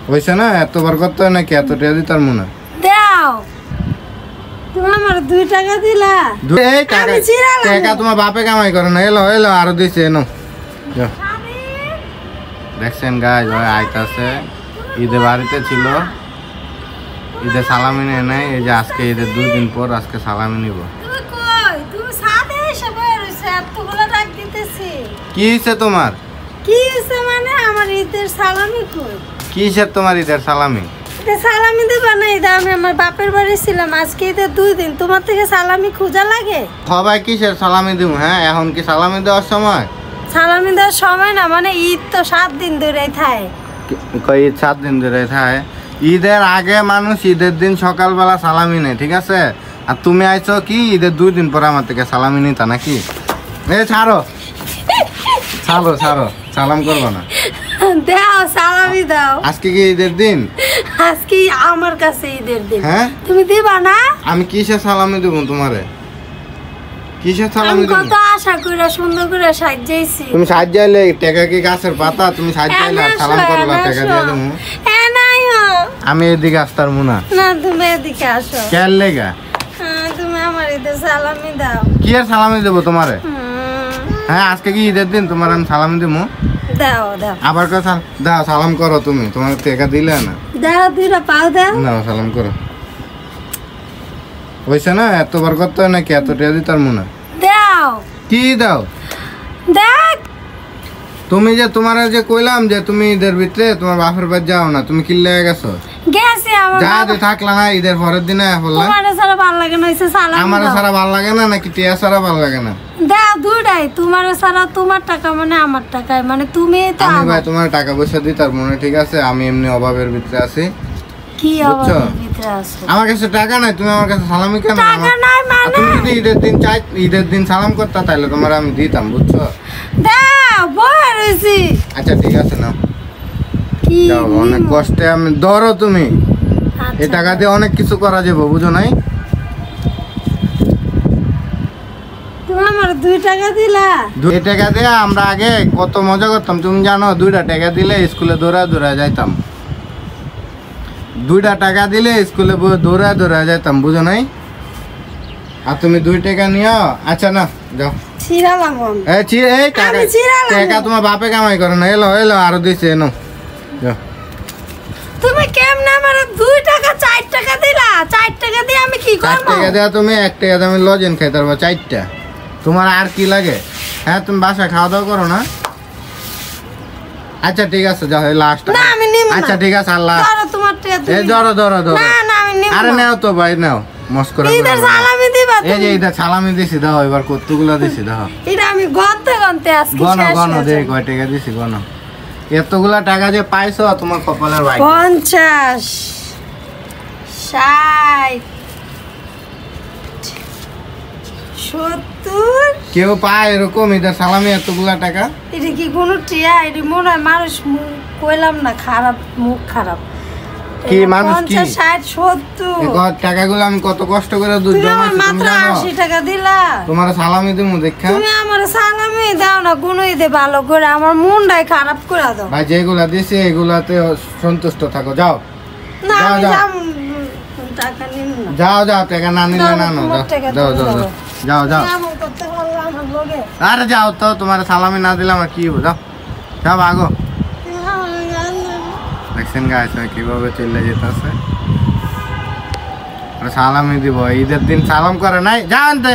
হইছে না এতবার করতে হয় নাকি এত টাকা দিতার মনে দাও তুমি আমার 2 টাকা দিলা এই টাকা তোমার বাপে কামাই করে না এলো এলো আরো দিছে এনো দেখছেন গাইজ ভাই আইতাছে ঈদে বাড়িতে ছিল ঈদে সালামি নেয় নাই এই যে আজকে ঈদের 2 দিন পর আজকে সালামি নিব তুমি সাথে এসে বসে এতগুলো ডাক দিতেছি কি হইছে তোমার কি হইছে মানে আমার ঈদের সালামি কই কিসের তোমার ঈদের সালামি সালামি দিবা না ঈদে আমি আমার বাপের বাড়ি ছিলাম আজকে ঈদের 2 দিন তোমার থেকে সালামি খোঁজা লাগে সবাই কিসের সালামি দিব হ্যাঁ এখন কি সালামি দেওয়ার সময় সালামি দেওয়ার সময় না মানে ঈদ তো 7 দিন ধরেই থাকে কই ঈদ 7 দিন ধরে থাকে ঈদের আগে মানুষ ঈদের দিন সকালবেলা সালামি নেয় ঠিক আছে আর তুমি আইছো কি ঈদের 2 দিন পর আমার থেকে সালামি নিতা নাকি ছাড়ো ছাড়ো ছাড়ো সালাম করবো না দাও সালামি দাও আজকে কি ঈদের দিন আজকে আমার কাছে ঈদের দিন হ্যাঁ তুমি দিবা না আমি কিসের সালামি দেব তোমারে কিসের সালামি দেব কত আশা কইরা সুন্দর করে সাজাইছি তুমি সাজাইলে টাকা কি গাছের পাতা তুমি সাজাইলে সালাম করবা টাকা দিয়ে দেবো আমি এদিকে আসতার মুনা না তুমি এদিকে আসো কেন লেগা তুমি আমার ঈদের সালামি দাও কি আর সালামি দেব তোমারে হ্যাঁ আজকে কি ঈদের দিন তোমার আমি সালামি দেবো দাও দাও আবার কথা দাও সালাম করো তুমি তোমার টাকা দিলে না দাও দুইটা পাও দাও না সালাম করো হইছে না এতবার করতে হয় নাকি এত টাকা দিতার মনে দাও কি দাও দেখ তুমি যে তোমার যে কইলাম যে তুমি ঈদের ভিতরে তোমার বাপের বাড়ি যাও না তুমি কি লেগে গেছো গেছে আমার যা দে থাকলা না ঈদের পরের দিনে বললা তোমার সারা ভালো লাগে না এসে সালাম আমার সারা ভালো লাগে না নাকি টিয়া সারা ভালো লাগে না দাও দুইটাই তোমার সারা তোমার টাকা মানে আমার টাকা মানে তুমি তো আমি ভাই তোমার টাকা পয়সা দিই তার মনে ঠিক আছে আমি এমনি অভাবের ভিতরে আছি কি অভাবের ভিতরে আছো আমার কাছে টাকা নাই তুমি আমার কাছে সালামি কেন টাকা নাই মানে তুমি যদি ঈদের দিন সালাম করতা তাহলে তোমার আমি দিতাম বুঝছো দাও বড় হইছি আচ্ছা ঠিক আছে না কি যাও অনেক কষ্টে আমি ধরো তুমি এই টাকা দিয়ে অনেক কিছু করা যাবে বুঝো নাই তুমি আমার 2 টাকা দিলা 2 টাকা দিয়ে আমরা আগে কত মজা করতাম তুমি জানো 2টা টাকা দিলে স্কুলে দৌড়া দৌড়া যাইতাম 2টা টাকা দিলে স্কুলে দৌড়া দৌড়া যাইতাম বুঝো নাই আর তুমি 2 টাকা নিও আচ্ছা না যাও ছিড়ালাম এই টাকা তোমার বাপে কামাই করে না এলো এলো আরো দিছে এনো যাও তুমি কেমনে আমার 2 টাকা 4 টাকা দিলা 4 টাকা দিয়ে আমি কি করব 4 টাকা দেয়া তুমি 1 টাকা দিয়ে আমি লজেন খাইতে পারবো 4টা তোমার আর কি লাগে হ্যাঁ তুমি বাসায় খাওয়া দাওয়া করো না আচ্ছা ঠিক আছে যাও এই লাস্ট না আমি নিব না আচ্ছা ঠিক আছে আল্লাহ ধরো তোমার টাকা এই ধরো না না আমি নিব আরে নাও তো ভাই নাও মস্করা করে ঈদের সালামি দিবা এই যে ঈদের সালামি দিছি দাও এবার কতগুলা দিছি দাও এটা আমি গন্তে আজকে গণ গণ দে কয় টাকা দিছি গণ এতগুলা টাকা যে পাইছো তোমার কপালের ভাই 50 60 70 কেউ পায় এরকম ঈদের সালামি এতগুলা টাকা এটা কি কোনো টিয়া এটা মনে হয় মানুষ কইলাম না খারাপ মুখ খারাপ কি মানুষ কি 50 60 70 এই টাকাগুলো আমি কত কষ্ট করে দুধ জমাইছি তুমি জানো 80 টাকা দিলা তোমার সালামি দিমু দেখা তুমি আমার সালামি দাও না কোনো ঈদে ভালো করে আমার মনটাই খারাপ করে দাও ভাই যেগুলা দিছি এগুলাতে সন্তুষ্ট থাকো যাও না যাও আমি যাও টাকা নিন না যাও যাও টাকা না নিলে না নাও যাও যাও যাও যাও এমন করতে পারলে আমার লগে আরে যাও তো তোমার সালামি না দিলাম আর কি হবো যাও যাও আগো দেখছেন গাইস কিভাবে চলে যেতেছে সালামি দিব ঈদের দিন সালাম করে নাই জানতে